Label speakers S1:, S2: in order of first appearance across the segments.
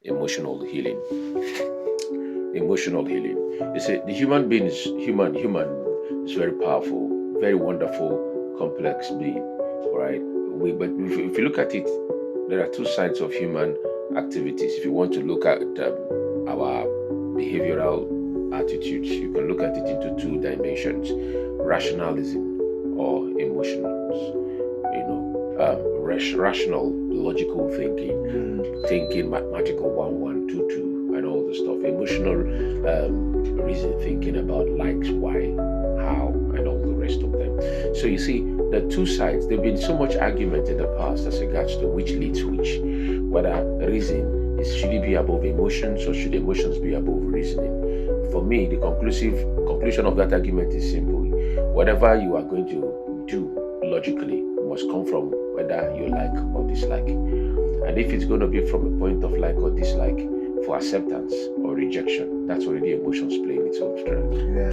S1: emotional healing. Emotional healing. You see, the human being is human. Human is very powerful, very wonderful, complex being. Right? But if you look at it, there are two sides of human activities. If you want to look at our behavioral attitudes, you can look at it into two dimensions: rationalism or emotions. Rational, logical thinking mathematical 1 1 2 2 and all the stuff. Emotional reason, thinking about likes, why, how, and all the rest of them. So you see, the two sides. There've been so much argument in the past as regards to which leads which, whether reason should it be above emotions or should emotions be above reasoning. For me, the conclusion of that argument is simple: whatever you are going to do logically must come from whether you like or dislike. And if it's going to be from a point of like or dislike for acceptance or rejection, that's already emotions playing its own strength.
S2: Yeah.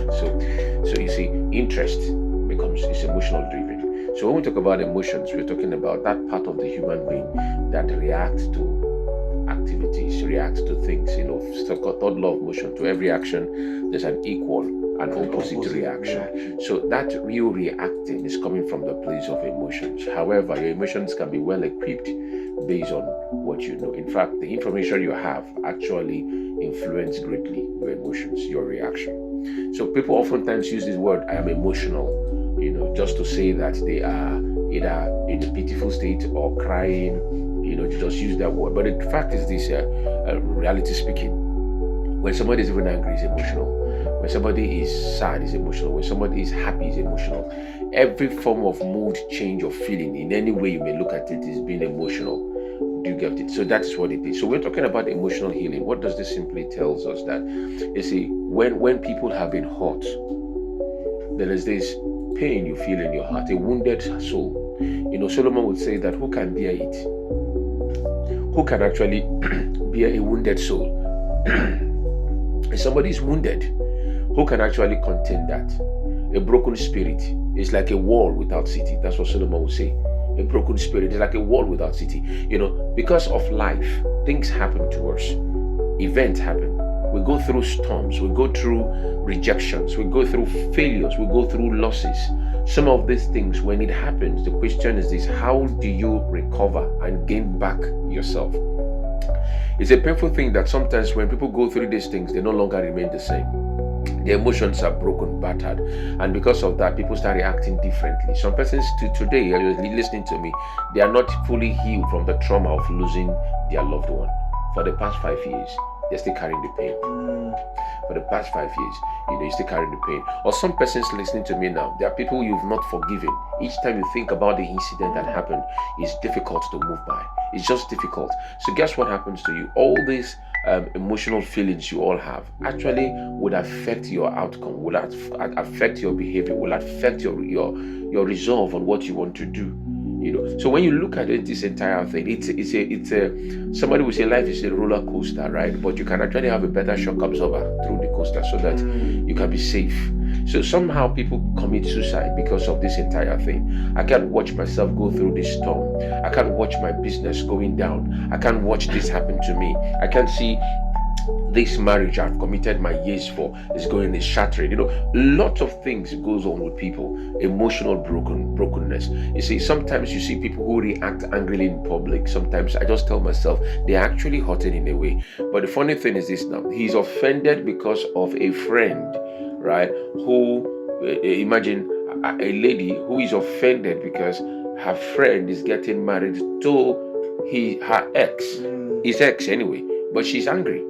S1: So you see, interest is emotional driven. So when we talk about emotions, we're talking about that part of the human being that reacts to activities, reacts to things. Third law of motion: to every action, there's an equal and opposite reaction. So that real reacting is coming from the place of emotions. However, your emotions can be well equipped based on what you know. In fact, the information you have actually influence greatly your emotions, your reaction. So people oftentimes use this word, I am emotional, just to say that they are either in a pitiful state or crying, to just use that word. But the fact is this, reality speaking, when somebody is even angry, is emotional. When somebody is sad, is emotional. When somebody is happy, is emotional. Every form of mood change or feeling, in any way you may look at it, is being emotional. Do you get it? So that's what it is. So we're talking about emotional healing. What does this simply tells us? That you see, when people have been hurt, there is this pain you feel in your heart, a wounded soul. Solomon would say that who can bear it? Who can actually bear a wounded soul? If somebody is wounded, who can actually contain that? A broken spirit is like a wall without city. That's what Solomon would say. A broken spirit is like a wall without city. Because of life, things happen to us. Events happen. We go through storms. We go through rejections. We go through failures. We go through losses. Some of these things, when it happens, the question is this: how do you recover and gain back yourself? It's a painful thing that sometimes when people go through these things, they no longer remain the same. The emotions are broken, battered, and because of that, people start reacting differently. Some persons today, you're listening to me, they are not fully healed from the trauma of losing their loved one. For the past 5 years, they're still carrying the pain. For the past 5 years, you're still carrying the pain. Or some persons listening to me now, there are people you've not forgiven. Each time you think about the incident that happened, it's difficult to move by. It's just difficult. So guess what happens to you? All these emotional feelings you all have actually would affect your outcome, would affect your behavior, will affect your resolve on what you want to do. So when you look at it, this entire thing, it's somebody will say life is a roller coaster, right? But you can actually have a better shock absorber through the coaster so that you can be safe. So somehow people commit suicide because of this entire thing. I can't watch myself go through this storm. I can't watch my business going down. I can't watch this happen to me. I can't see this marriage I've committed my years for is shattering. Lots of things goes on with people. Emotional brokenness. You see, sometimes you see people who react angrily in public. Sometimes I just tell myself they're actually hurting in a way. But the funny thing is this now: he's offended because of a friend, right? Who imagine a lady who is offended because her friend is getting married to her ex, his ex anyway, but she's angry.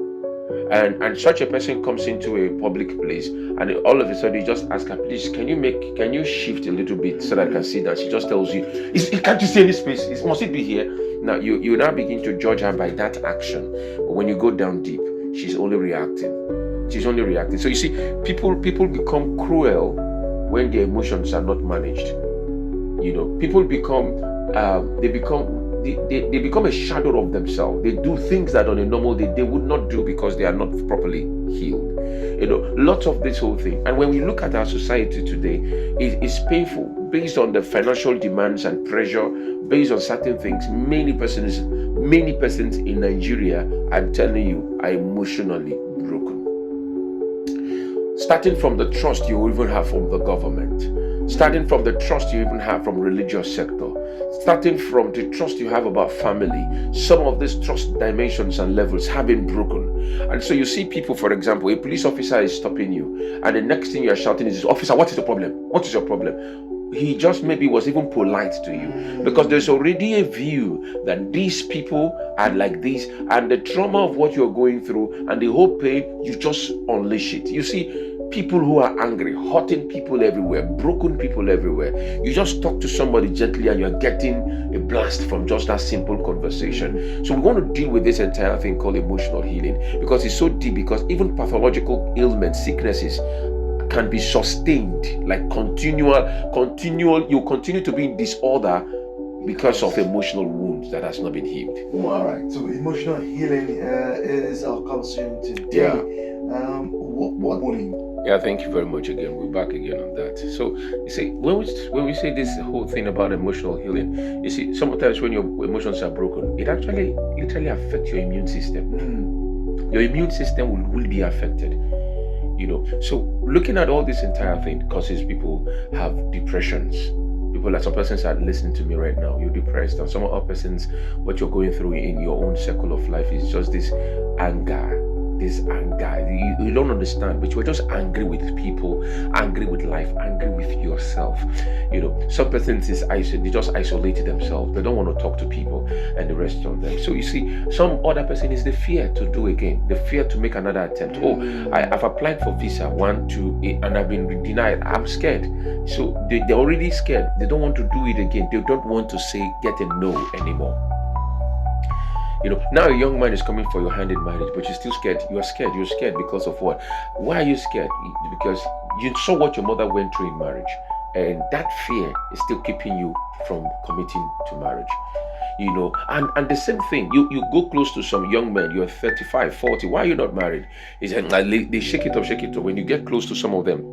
S1: And such a person comes into a public place, and all of a sudden you just ask her, please, can you shift a little bit so that I can see that? She just tells you, can't you see any space? Must it be here? Now you now begin to judge her by that action. But when you go down deep, she's only reacting. So you see, people become cruel when their emotions are not managed. People become they become a shadow of themselves. They do things that on a normal day they would not do because they are not properly healed. Lots of this whole thing. And when we look at our society today, it's painful. Based on the financial demands and pressure, based on certain things, many persons many persons in Nigeria, I'm telling you, are emotionally broken. Starting from the trust you even have from the government, starting from the trust you even have from religious sector, starting from the trust you have about family. Some of these trust dimensions and levels have been broken. And so you see people, for example, a police officer is stopping you, and the next thing you are shouting is, officer, what is the problem? What is your problem? He just maybe was even polite to you, because there's already a view that these people are like this, and the trauma of what you're going through and the whole pain, you just unleash it. You see people who are angry, hurting people everywhere, broken people everywhere. You just talk to somebody gently and you're getting a blast from just that simple conversation. So we want to deal with this entire thing called emotional healing, because it's so deep, because even pathological ailments, sicknesses, can be sustained, like continual, you continue to be in disorder because of emotional wounds that has not been healed.
S2: All right, so emotional healing is our conversation today.
S1: Yeah.
S2: What morning?
S1: Yeah, thank you very much again. We're back again on that. So you see, when we say this whole thing about emotional healing, you see, sometimes when your emotions are broken, it actually literally affects your immune system. Your immune system will be affected. So looking at all this entire thing causes people have depressions. Some persons are listening to me right now, you're depressed, and some other persons, what you're going through in your own circle of life is just this anger. You don't understand, but you're just angry with people, angry with life, angry with yourself. Some persons they just isolated themselves. They don't want to talk to people and the rest of them. So you see, some other person is the fear to do again, the fear to make another attempt. I've applied for visa 1, 2, 8, and I've been denied. I'm scared. So they're already scared. They don't want to do it again. They don't want to get a no anymore. Now a young man is coming for your hand in marriage, but you're still scared. You're scared because of what? Why are you scared? Because you saw what your mother went through in marriage, and that fear is still keeping you from committing to marriage. And the same thing, you go close to some young men, you're 35, 40, why are you not married? It's like they shake it up. When you get close to some of them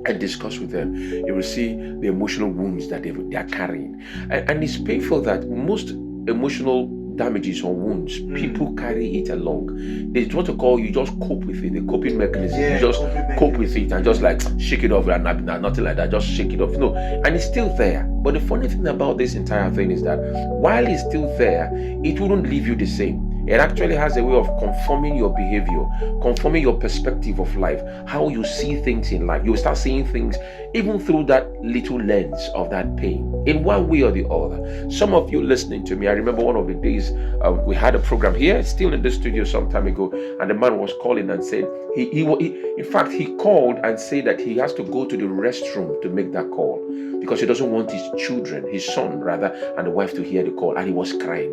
S1: and discuss with them, you will see the emotional wounds that they are carrying. And it's painful that most emotional damages or wounds, people carry it along. There's what you just cope with it, the coping mechanism. You just cope with it and just like shake it off, and nothing like that, just shake it off. No, and it's still there. But the funny thing about this entire thing is that while it's still there, it wouldn't leave you the same. It actually has a way of conforming your behavior, conforming your perspective of life, how you see things in life. You start seeing things even through that little lens of that pain, in one way or the other. Some of you listening to me, I remember one of the days we had a program here, still in the studio some time ago, and the man was calling and said, he called and said that he has to go to the restroom to make that call, because he doesn't want his son rather, and the wife to hear the call, and he was crying.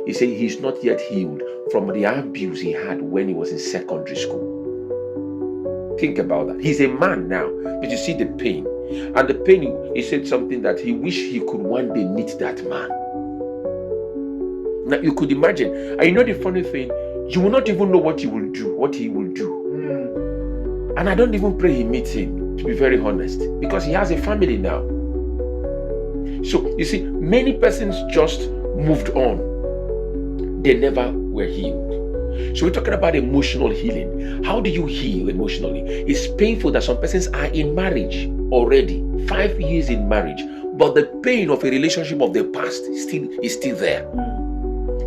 S1: He said he's not yet healed from the abuse he had when he was in secondary school. Think about that. He's a man now, but you see the pain. And the pain, he said something that he wished he could one day meet that man. Now you could imagine. And the funny thing, you will not even know what he will do. And I don't even pray he meets him, to be very honest, because he has a family now. So you see, many persons just moved on. They never were healed. So we're talking about emotional healing. How do you heal emotionally? It's painful that some persons are in marriage already, 5 years in marriage, but the pain of a relationship of the past is still there.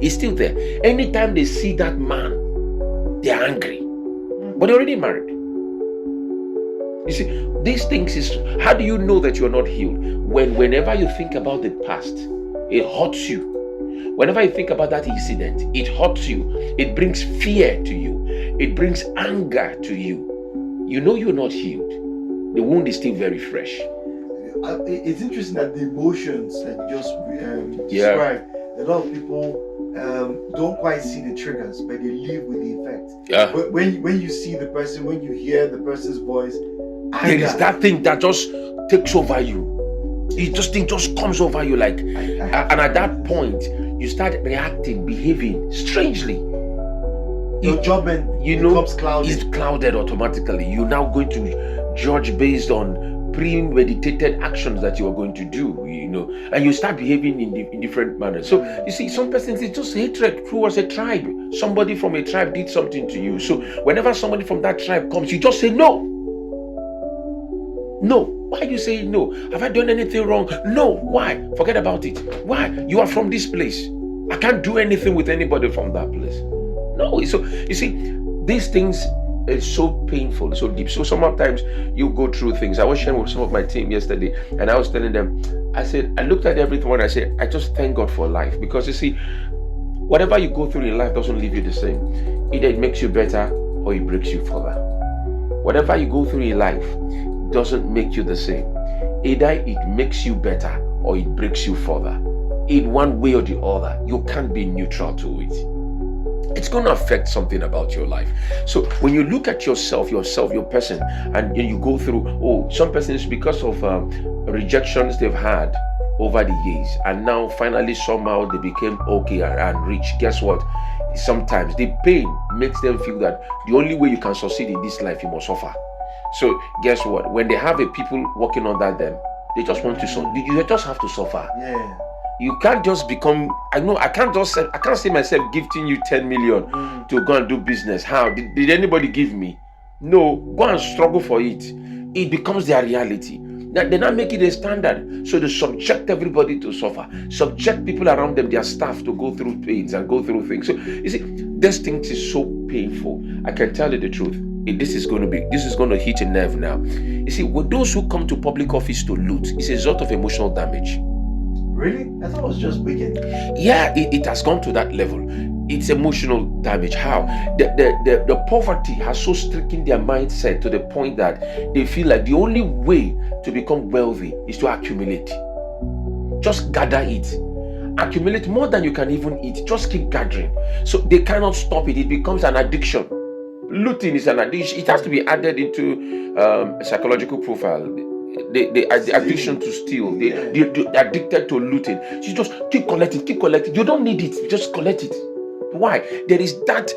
S1: It's still there. Anytime they see that man, they're angry. But they're already married. You see, these things is, how do you know that you're not healed? Whenever you think about the past, it hurts you. Whenever you think about that incident, it hurts you. It brings fear to you. It brings anger to you. You know you're not healed. The wound is still very fresh.
S2: It's interesting that the emotions that you just described, a lot of people don't quite see the triggers, but they live with the effect.
S1: Yeah.
S2: When you see the person, when you hear the person's voice,
S1: there is that thing that just takes over you. It just comes over you like, and at that point, you start reacting, behaving strangely.
S2: Your judgment becomes clouded.
S1: It's clouded automatically. You're now going to judge based on premeditated actions that you are going to do, and you start behaving in different manners. So you see, some persons, it's just hatred towards a tribe. Somebody from a tribe did something to you. So whenever somebody from that tribe comes, you just say no. No. Why do you say no? Have I done anything wrong? No. Why? Forget about it. Why? You are from this place. I can't do anything with anybody from that place. No. So you see, these things is so painful, so deep. So sometimes you go through things. I was sharing with some of my team yesterday, and I was telling them, I said, I looked at everything and I said, I just thank God for life. Because you see, whatever you go through in life doesn't leave you the same. Either it makes you better or it breaks you further. Whatever you go through in life doesn't make you the same. Either it makes you better or it breaks you further. In one way or the other, you can't be neutral to it. It's going to affect something about your life. So when you look at yourself, your person, and you go through, some persons, because of rejections they've had over the years, and now finally somehow they became okay and rich. Guess what? Sometimes the pain makes them feel that the only way you can succeed in this life, you must suffer. So guess what? When they have a people working under them, they just want to suffer. You just have to suffer.
S2: Yeah.
S1: You can't just become, I can't see myself gifting you 10 million to go and do business. How? Did anybody give me? No, go and struggle for it. It becomes their reality. They not make it a standard. So they subject everybody to suffer. Subject people around them, their staff, to go through pains and go through things. So you see, this thing is so painful. I can tell you the truth. This is going to hit a nerve now. You see, with those who come to public office to loot, it's a result of emotional damage.
S2: Really? I thought it was just wicked.
S1: Yeah, it has gone to that level. It's emotional damage. How? The poverty has so stricken their mindset to the point that they feel like the only way to become wealthy is to accumulate. Just gather it. Accumulate more than you can even eat. Just keep gathering. So they cannot stop it. It becomes an addiction. Looting is an addiction. It has to be added into a psychological profile. The addiction to steal, they're addicted to looting. You just keep collecting. You don't need it, you just collect it. Why? There is that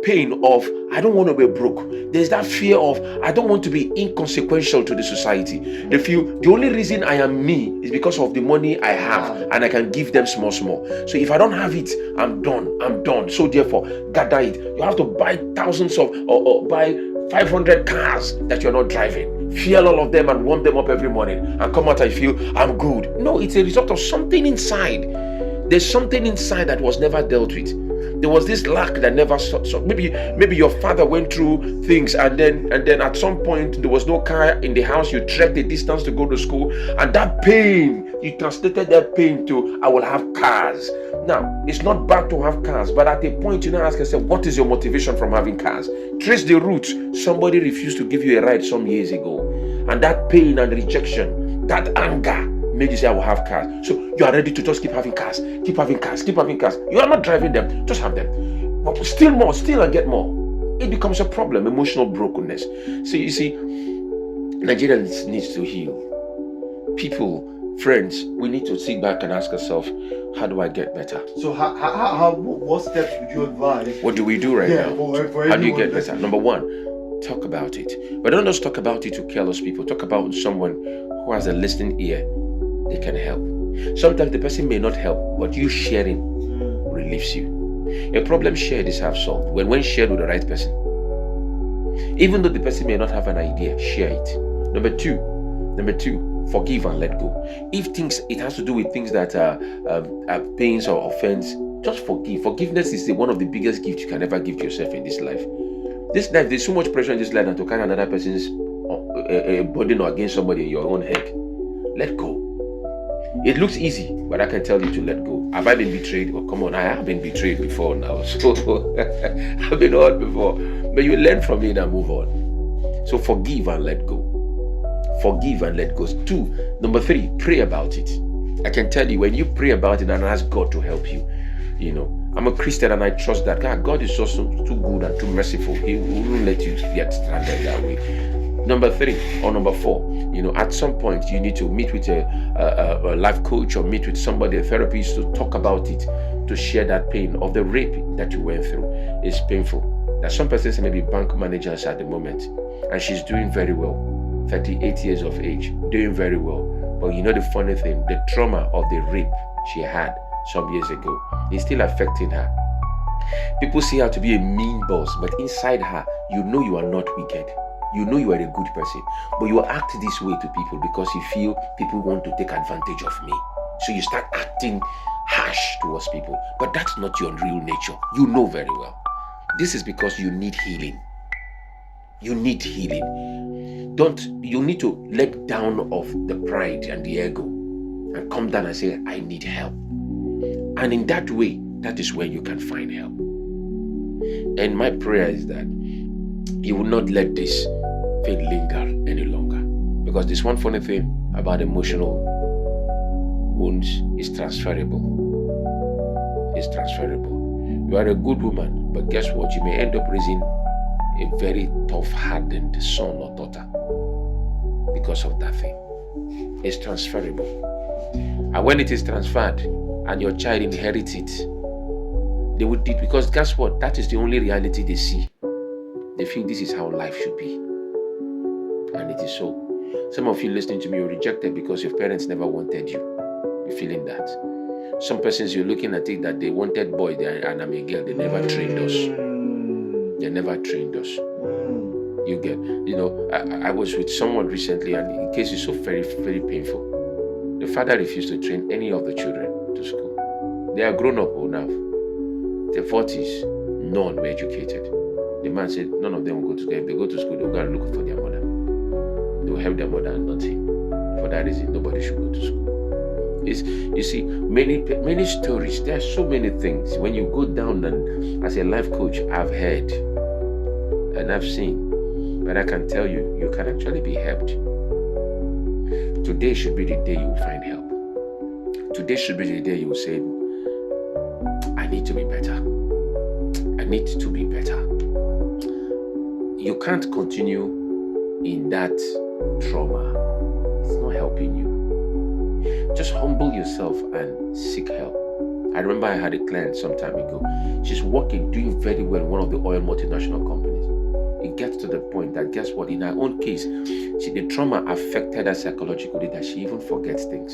S1: pain of, I don't want to be broke. There's that fear of, I don't want to be inconsequential to the society. They feel the only reason I am me is because of the money I have, and I can give them small. So if I don't have it, I'm done. So therefore, gather it. You have to buy thousands of, or buy 500 cars that you're not driving. Fuel all of them and warm them up every morning and come out and feel I'm good. No, it's a result of something inside. There's something inside that was never dealt with. There was this lack that never so maybe your father went through things, and then at some point there was no car in the house. You trekked the distance to go to school, and that pain, you translated that pain to, I will have cars. Now, it's not bad to have cars, but at a point you now ask yourself, what is your motivation from having cars? Trace the roots. Somebody refused to give you a ride some years ago, and that pain and rejection, that anger made you say, I will have cars. So you are ready to just keep having cars. You are not driving them, just have them. But still more, and get more. It becomes a problem, emotional brokenness. So you see, Nigeria needs to heal. People, friends, we need to sit back and ask ourselves, how do I get better?
S2: So what steps would you advise?
S1: What do we do right now?
S2: For
S1: how do you get better? Number one, talk about it. But don't just talk about it to careless people. Talk about someone who has a listening ear. They can help. Sometimes the person may not help, but you sharing relieves you. A problem shared is half solved when shared with the right person. Even though the person may not have an idea, share it. Number two, forgive and let go. If it has to do with things that are pains or offense, just forgive. Forgiveness is one of the biggest gifts you can ever give to yourself in this life. This life, there's so much pressure in this life than to carry another person's burden or against somebody in your own head. Let go. It looks easy, but I can tell you to let go. Have I been betrayed? Well, come on, I have been betrayed before now. So I've been hurt before. But you learn from it and move on. So forgive and let go. Forgive and let go. Number three, pray about it. I can tell you, when you pray about it and ask God to help you, I'm a Christian and I trust that God is just too good and too merciful. He won't let you get stranded that way. Number four, at some point you need to meet with a life coach or meet with somebody, a therapist, to talk about it, to share that pain of the rape that you went through. It's painful. There's some persons may be bank managers at the moment, and she's doing very well. 38 years of age, doing very well. But you know the funny thing, the trauma of the rape she had some years ago is still affecting her. People see her to be a mean boss, but inside her, you know you are not wicked. You know you are a good person, but you act this way to people because you feel people want to take advantage of me. So you start acting harsh towards people, but that's not your real nature. You know very well. This is because you need healing. You need healing. You need to let down of the pride and the ego and come down and say, I need help. And in that way, that is when you can find help. And my prayer is that you will not let this thing linger any longer. Because this one funny thing about emotional wounds is transferable. It's transferable. You are a good woman, but guess what? You may end up raising a very tough-hardened son or daughter because of that thing. It's transferable. And when it is transferred and your child inherits it, they would, because guess what? That is the only reality they see. They feel this is how life should be. And it is so. Some of you listening to me, you're rejected because your parents never wanted you. You're feeling that. Some persons, you're looking at it that they wanted boy and I'm a girl. They never trained us. They never trained us. You get, I was with someone recently and the case is so very, very painful. The father refused to train any of the children to school. They are grown up now. Their 40s, none were educated. The man said none of them will go to school. If they go to school, they'll go and look for their mother. They will help their mother and not him. For that reason, nobody should go to school. You see, many stories. There are so many things. When you go down and as a life coach, I've heard and I've seen. But I can tell you, you can actually be helped. Today should be the day you will find help. Today should be the day you will say, I need to be better. I need to be better. You can't continue in that trauma. It's not helping you. Just humble yourself and seek help. I remember I had a client some time ago. She's working, doing very well in one of the oil multinational companies. It gets to the point that, guess what, in her own case, the trauma affected her psychologically that she even forgets things.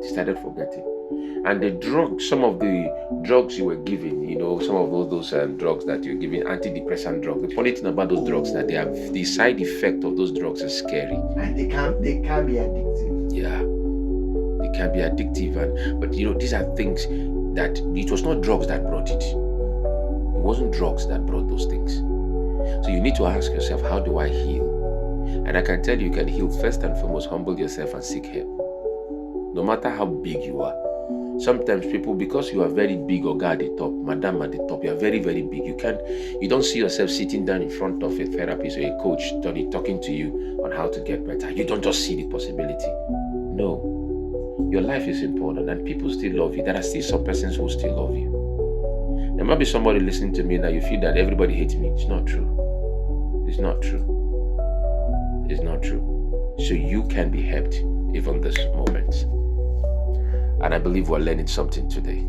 S1: She started forgetting. And the drugs, some of the drugs you were given, some of those drugs that you're giving, antidepressant drugs. The funny thing about those drugs that the side effect of those drugs is scary.
S2: And they can be addictive.
S1: Yeah, they can be addictive. But these are things that it was not drugs that brought it. It wasn't drugs that brought those things. So you need to ask yourself, how do I heal? And I can tell you can heal first and foremost, humble yourself and seek help. No matter how big you are. Sometimes people, because you are very big or guy at the top, madam at the top, you are very, very big. You don't see yourself sitting down in front of a therapist or a coach talking to you on how to get better. You don't just see the possibility. No. Your life is important and people still love you. There are still some persons who still love you. There might be somebody listening to me now, you feel that everybody hates me. It's not true. It's not true. It's not true. So you can be helped even this moment. And I believe we're learning something today.